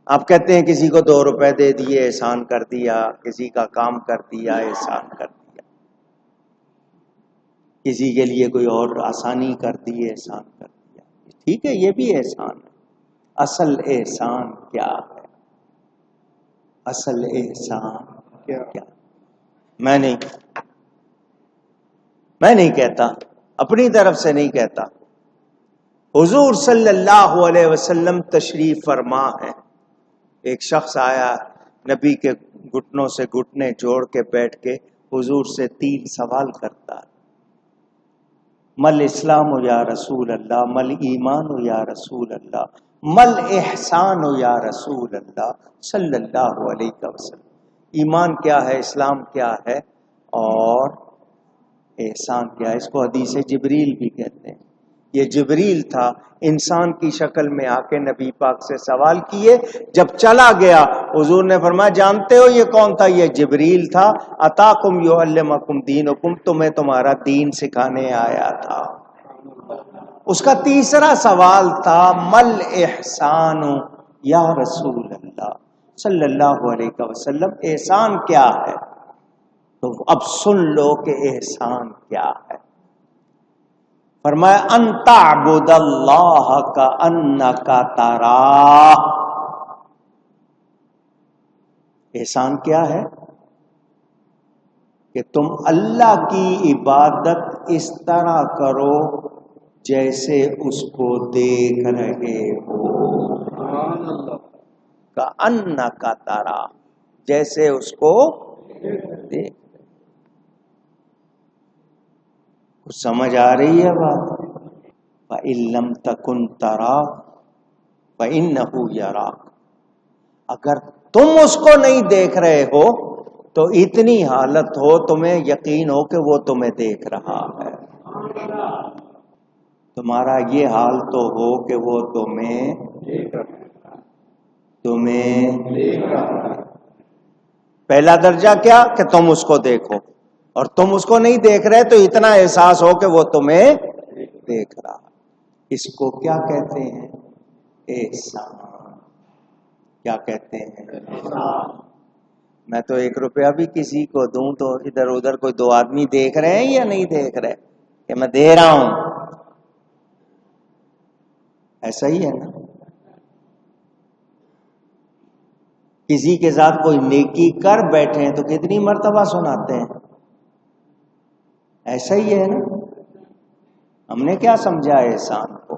آپ کہتے ہیں کسی کو 2 روپے دے دیے احسان کر دیا، کسی کا کام کر دیا احسان کر دیا، کسی کے لیے کوئی اور آسانی کر دی احسان کر دیا، ٹھیک ہے، یہ بھی احسان ہے۔ اصل احسان کیا ہے؟ اصل احسان کیا؟ میں نہیں کہتا، اپنی طرف سے نہیں کہتا، حضور صلی اللہ علیہ وسلم تشریف فرما ہے۔ ایک شخص آیا، نبی کے گھٹنوں سے گھٹنے جوڑ کے بیٹھ کے حضور سے 3 سوال کرتا ہے، مل اسلام یا رسول اللہ، مل ایمان یا رسول اللہ، مل احسان یا رسول اللہ صلی اللہ علیہ وسلم۔ ایمان کیا ہے، اسلام کیا ہے، اور احسان کیا ہے؟ اس کو حدیث جبریل بھی کہتے ہیں۔ یہ جبریل تھا، انسان کی شکل میں آ کے نبی پاک سے سوال کیے، جب چلا گیا حضور نے فرمایا جانتے ہو یہ کون تھا؟ یہ جبریل تھا، اتاکم یعلمکم دینکم، تمہیں تمہارا دین سکھانے آیا تھا۔ اس کا تیسرا سوال تھا مل احسان یا رسول اللہ صلی اللہ علیہ وسلم، احسان کیا ہے؟ تو اب سن لو کہ احسان کیا ہے۔ فرمایا ان تعبد اللہ کأنک تراہ۔ احسان کیا ہے؟ کہ تم اللہ کی عبادت اس طرح کرو جیسے اس کو دیکھ رہے ہو، کأنک تراہ، جیسے اس کو دیکھ۔ کچھ سمجھ آ رہی ہے بات؟ فَإِن لَّمْ تَكُن تَرَاهُ فَإِنَّهُ يَرَاكَ، اگر تم اس کو نہیں دیکھ رہے ہو تو اتنی حالت ہو تمہیں یقین ہو کہ وہ تمہیں دیکھ رہا ہے۔ تمہارا یہ حال تو ہو کہ وہ تمہیں پہلا درجہ کیا کہ تم اس کو دیکھو، اور تم اس کو نہیں دیکھ رہے تو اتنا احساس ہو کہ وہ تمہیں دیکھ رہا۔ اس کو کیا کہتے ہیں؟ احسان۔ کیا کہتے ہیں؟ احسان۔ میں تو 1 روپیہ بھی کسی کو دوں تو ادھر ادھر کوئی 2 آدمی دیکھ رہے ہیں یا نہیں دیکھ رہے کہ میں دے رہا ہوں؟ ایسا ہی ہے نا؟ کسی کے ساتھ کوئی نیکی کر بیٹھے ہیں تو کتنی مرتبہ سناتے ہیں؟ ایسا ہی ہے نا؟ ہم نے کیا سمجھا احسان کو؟